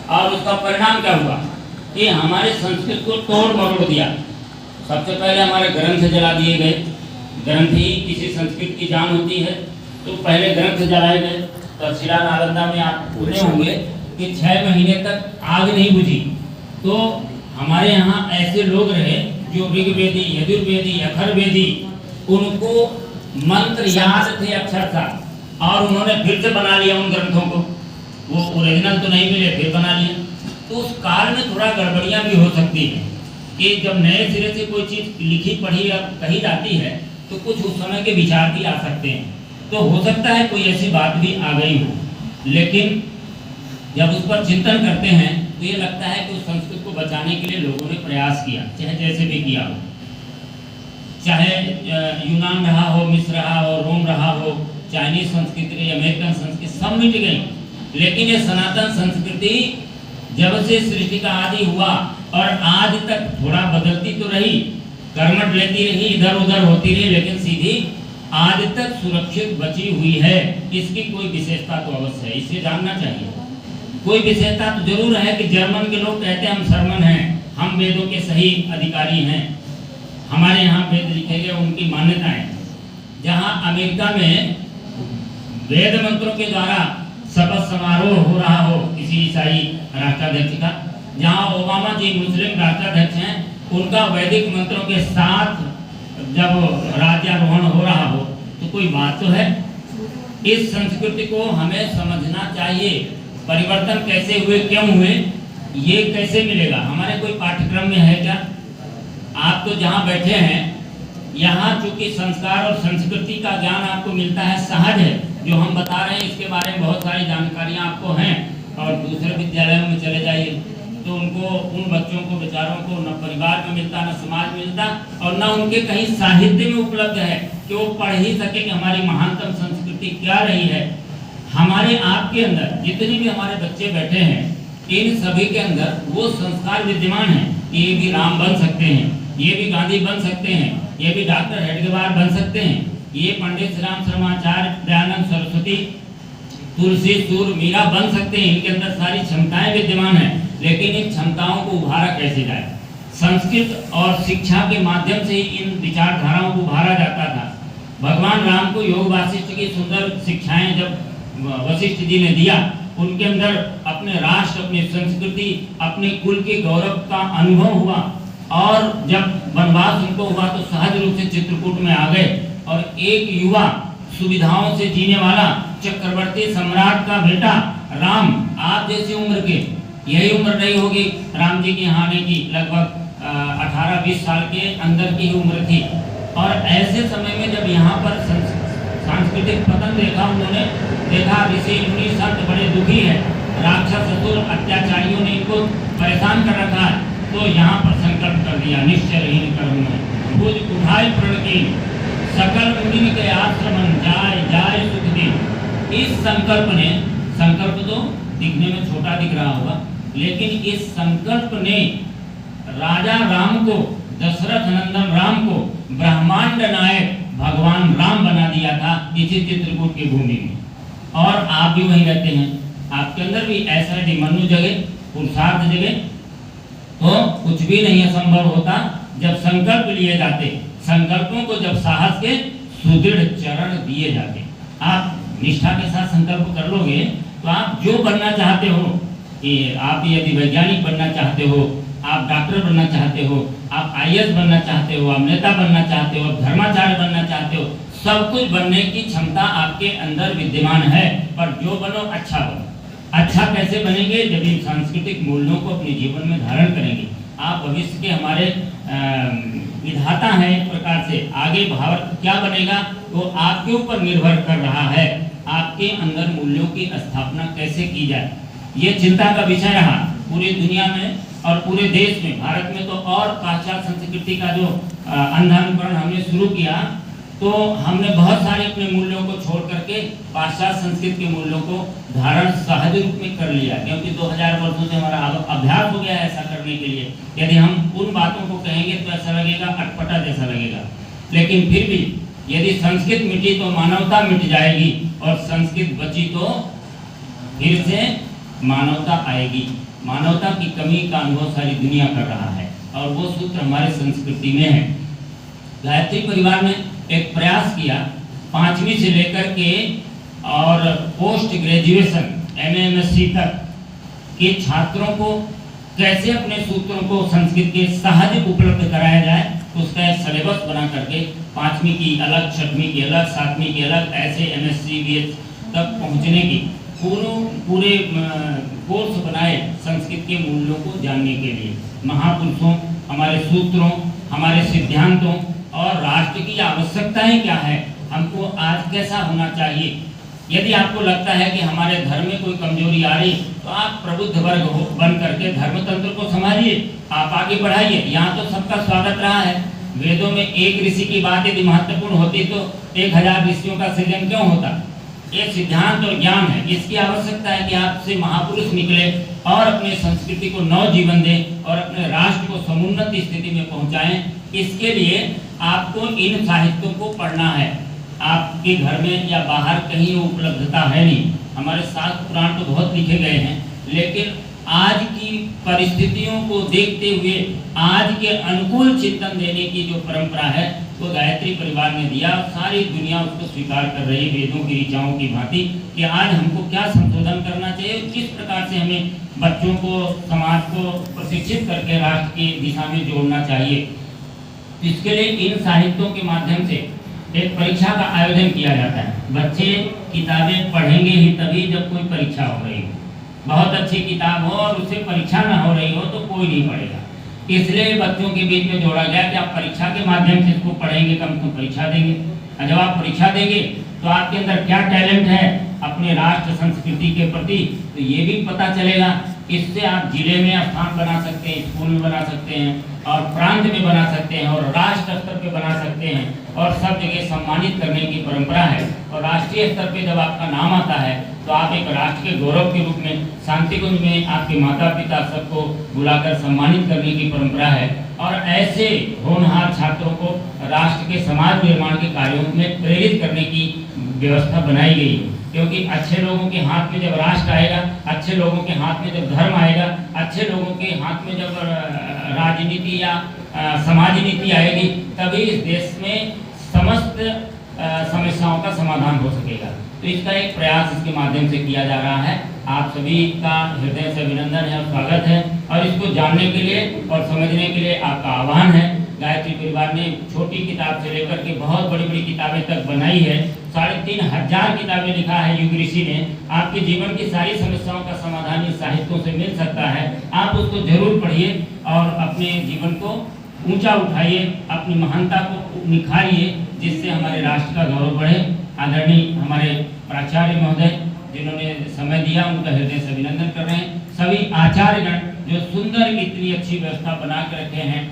और उसका परिणाम क्या हुआ कि हमारे संस्कृत को तोड़ मरोड़ दिया। सबसे पहले हमारे ग्रंथ जला दिए गए। ग्रंथ ही किसी संस्कृत की जान होती है, तो पहले ग्रंथ जलाए गए। तो शिला नालंदा में आप सुने होंगे कि 6 महीने तक आग नहीं बुझी। तो हमारे यहाँ ऐसे लोग रहे जो ऋग्वेदी, यजुर्वेदी, अथर्ववेदी, उनको मंत्र याद थे अक्षर था, और उन्होंने फिर से बना लिया उन ग्रंथों को। वो ओरिजिनल तो नहीं मिले, फिर बना लिया। तो उस काल में थोड़ा गड़बड़ियाँ भी हो सकती हैं कि जब नए सिरे से कोई चीज़ लिखी पढ़ी या कही जाती है तो कुछ उस समय के विचार भी आ सकते हैं। तो हो सकता है कोई ऐसी बात भी आ गई हो, लेकिन जब उस पर चिंतन करते हैं तो ये लगता है कि उस संस्कृत को बचाने के लिए लोगों ने प्रयास किया, चाहे जैसे भी किया हो, चाहे यूनान रहा हो, मिस्र रहा हो, रोम रहा हो, चाइनीज संस्कृति, अमेरिकन संस्कृति, सब मिट गई। लेकिन ये सनातन संस्कृति जब से सृष्टि का आदि हुआ और आज तक थोड़ा बदलती तो रही, कर्मठ लेती रही, इधर उधर होती रही, लेकिन सीधी आज तक सुरक्षित बची हुई है। इसकी कोई विशेषता तो अवश्य है, इसे जानना चाहिए। कोई विशेषता तो जरूर है कि जर्मन के लोग कहते हैं हम शर्मन हैं, हम वेदों के सही अधिकारी हैं, हमारे यहाँ वेद लिखे गए, उनकी मान्यताएं। जहाँ अमेरिका में वेद मंत्रों के द्वारा शपथ समारोह हो रहा हो किसी ईसाई राष्ट्राध्यक्ष का, जहाँ ओबामा जी मुस्लिम राष्ट्राध्यक्ष हैं, उनका वैदिक मंत्रों के साथ जब राज्यारोहण हो रहा हो, तो कोई बात तो है। इस संस्कृति को हमें समझना चाहिए। परिवर्तन कैसे हुए, क्यों हुए, ये कैसे मिलेगा? हमारे कोई पाठ्यक्रम में है क्या? आप तो जहाँ बैठे हैं, यहाँ चूंकि संस्कार और संस्कृति का ज्ञान आपको मिलता है, सहज है। जो हम बता रहे हैं इसके बारे में बहुत सारी जानकारियाँ आपको हैं, और दूसरे विद्यालयों में चले जाइए तो उनको, उन बच्चों को, बेचारों को न परिवार में मिलता, न समाज में मिलता, और न उनके कहीं साहित्य में उपलब्ध है कि वो पढ़ ही सके कि हमारी महानतम संस्कृति क्या रही है। हमारे आपके अंदर जितने भी हमारे बच्चे बैठे हैं, इन सभी के अंदर वो संस्कार विद्यमान है। ये भी राम बन सकते हैं, ये भी गांधी बन सकते हैं, ये भी डॉक्टर हेडगेवार बन सकते हैं, ये पंडित श्री राम शर्माचार्य, दयानंद सरस्वती, तुलसी, सूर, मीरा बन सकते हैं। इनके अंदर सारी क्षमताएं विद्यमान हैं, लेकिन इन क्षमताओं को उभारा कैसे जाए? संस्कृत और शिक्षा के माध्यम से ही इन विचारधाराओं को उभारा जाता था। भगवान राम को योग वासिष्ठ की सुंदर शिक्षाएं जब वशिष्ठ जी ने दिया, उनके अंदर अपने राष्ट्र, अपनी संस्कृति, अपने कुल के गौरव का अनुभव हुआ, और जब वनवास उनको हुआ तो सहज रूप से चित्रकूट में आ गए। और एक युवा सुविधाओं से जीने वाला चक्रवर्ती सम्राट का बेटा राम, आप जैसी उम्र के, यही उम्र नहीं होगी राम जी के यहाँ आने की, लगभग 18-20 साल के अंदर की उम्र थी। और ऐसे समय में जब यहाँ पर सांस्कृतिक पतन देखा, उन्होंने देखा ऋषि मुनि संत बड़े दुखी है, राक्षस असुर अत्याचारियों ने इनको परेशान कर रखा है, तो यहाँ पर संकल्प कर दिया, निश्चयहीन कर्म में भुज उठाई प्रण की, सकल मुनि के आश्रमन जाय जाय सुख दे। इस संकल्प ने, संकल्प तो दिखने में छोटा दिख रहा होगा, लेकिन इस संकल्प ने राजा राम को, दशरथ नंदन राम को ब्रह्मांड नायक भगवान राम बना दिया था इसी चित्रकूट की भूमि में। और आप भी वहीं रहते हैं, आपके अंदर भी ऐसा मनु जगे, पुरुषार्थ जगे, तो कुछ भी नहीं असंभव होता जब संकल्प लिए जाते। संकल्पों को जब साहस के सुदृढ़ चरण दिए जाते, आप निष्ठा के साथ संकल्प कर लोगे तो आप जो बनना चाहते हो, कि आप यदि वैज्ञानिक बनना चाहते हो, आप डॉक्टर बनना चाहते हो, आप IAS बनना चाहते हो, आप नेता बनना चाहते हो, आप धर्माचार्य बनना चाहते हो, सब कुछ बनने की क्षमता आपके अंदर विद्यमान है। पर जो बनो अच्छा बनो। अच्छा कैसे बनेंगे? जब इन सांस्कृतिक मूल्यों को अपने जीवन में धारण करेंगे। आप भविष्य के हमारे विधाता हैं, एक प्रकार से आगे भारत क्या बनेगा वो आपके ऊपर निर्भर कर रहा है। आपके अंदर मूल्यों की स्थापना कैसे की जाए, ये चिंता का विषय रहा पूरी दुनिया में और पूरे देश में। भारत में तो और पाश्चात्य संस्कृति का जो अंधानुकरण हमने शुरू किया, तो हमने बहुत सारे अपने मूल्यों को छोड़ करके पाश्चात्य संस्कृति के मूल्यों को धारण सहज रूप में कर लिया, क्योंकि 2000 वर्षों से हमारा अभ्यास हो गया है ऐसा करने के लिए। यदि हम उन बातों को कहेंगे तो ऐसा लगेगा अटपटा जैसा लगेगा, लेकिन फिर भी यदि संस्कृत मिटी तो मानवता मिट जाएगी, और संस्कृत बची तो फिर से मानवता आएगी। मानवता की कमी का अनुभव सारी दुनिया कर रहा है और वो सूत्र हमारे संस्कृति में है। गायत्री परिवार ने एक प्रयास किया 5वीं से लेकर के और पोस्ट ग्रेजुएशन MA/MSc तक के छात्रों को कैसे अपने सूत्रों को संस्कृत के सहज उपलब्ध कराया जाए, उसका एक सिलेबस बना करके 5वीं की अलग, 6वीं की अलग, 7वीं की अलग, ऐसे MSc BS तक पहुंचने की पूरे कोर्स बनाए संस्कृत के मूल्यों को जानने के लिए। महापुरुषों, हमारे सूत्रों, हमारे सिद्धांतों और राष्ट्र की आवश्यकताएं क्या है, हमको आज कैसा होना चाहिए। यदि आपको लगता है कि हमारे धर्म में कोई कमजोरी आ रही, तो आप प्रबुद्ध वर्ग हो बन करके धर्मतंत्र को संभालिए, आप आगे बढ़ाइए। यहाँ तो सबका स्वागत रहा है। वेदों में एक ऋषि की बात यदि महत्वपूर्ण होती तो 1000 ऋषियों का सृजन क्यों होता। ये सिद्धांत और ज्ञान है, इसकी आवश्यकता है कि आपसे महापुरुष निकले और अपने संस्कृति को नव जीवन दें और अपने राष्ट्र को समुन्नत स्थिति में पहुंचाएं। इसके लिए आपको इन साहित्यों को पढ़ना है। आपके घर में या बाहर कहीं वो उपलब्धता है नहीं। हमारे शास्त्र पुराण तो बहुत लिखे गए हैं, लेकिन आज की परिस्थितियों को देखते हुए आज के अनुकूल चिंतन देने की जो परंपरा है वो गायत्री परिवार ने दिया। सारी दुनिया उसको स्वीकार कर रही है वेदों की ऋचाओं की भांति कि आज हमको क्या संशोधन करना चाहिए, किस प्रकार से हमें बच्चों को, समाज को प्रशिक्षित करके राष्ट्र की दिशा में जोड़ना चाहिए। इसके लिए इन साहित्यों के माध्यम से एक परीक्षा का आयोजन किया जाता है। बच्चे किताबें पढ़ेंगे ही तभी जब कोई परीक्षा हो रही हो। बहुत अच्छी किताब हो और उससे परीक्षा ना हो रही हो तो कोई नहीं पढ़ेगा। इसलिए बच्चों के बीच में जोड़ा गया कि आप परीक्षा के माध्यम से इसको पढ़ेंगे, कम से कम परीक्षा देंगे। और जब आप परीक्षा देंगे तो आपके अंदर क्या टैलेंट है अपने राष्ट्र संस्कृति के प्रति, तो ये भी पता चलेगा। इससे आप जिले में स्थान बना सकते हैं, स्कूल में बना सकते हैं और प्रांत में बना सकते हैं और राष्ट्र स्तर पे बना सकते हैं और सब जगह सम्मानित करने की परंपरा है। और राष्ट्रीय स्तर पे जब आपका नाम आता है तो आप एक राष्ट्र के गौरव के रूप में शांतिकुंज में आपके माता पिता सबको बुलाकर सम्मानित करने की परंपरा है। और ऐसे होनहार छात्रों को राष्ट्र के समाज निर्माण के कार्यों में प्रेरित करने की व्यवस्था बनाई गई है। क्योंकि अच्छे लोगों के हाथ में जब राष्ट्र आएगा, अच्छे लोगों के हाथ में जब धर्म आएगा, अच्छे लोगों के हाथ में जब राजनीति या समाज नीति आएगी, तभी इस देश में समस्त समस्याओं का समाधान हो सकेगा। तो इसका एक प्रयास इसके माध्यम से किया जा रहा है। आप सभी का हृदय से अभिनंदन है और स्वागत है। और इसको जानने के लिए और समझने के लिए आपका आह्वान है। गायत्री परिवार ने छोटी किताब से लेकर के बहुत बड़ी बड़ी किताबें तक बनाई है। 3500 किताबें लिखा है युग ऋषि ने। आपके जीवन की सारी समस्याओं का समाधान इस साहित्यों से मिल सकता है। आप उसको जरूर पढ़िए और अपने जीवन को ऊंचा उठाइए, अपनी महानता को निखारिए, जिससे हमारे राष्ट्र का गौरव बढ़े। आदरणीय हमारे प्राचार्य महोदय जिन्होंने समय दिया, उनका हृदय से अभिनंदन कर रहे हैं। सभी आचार्यगण जो सुंदर इतनी अच्छी व्यवस्था बना के रखे हैं।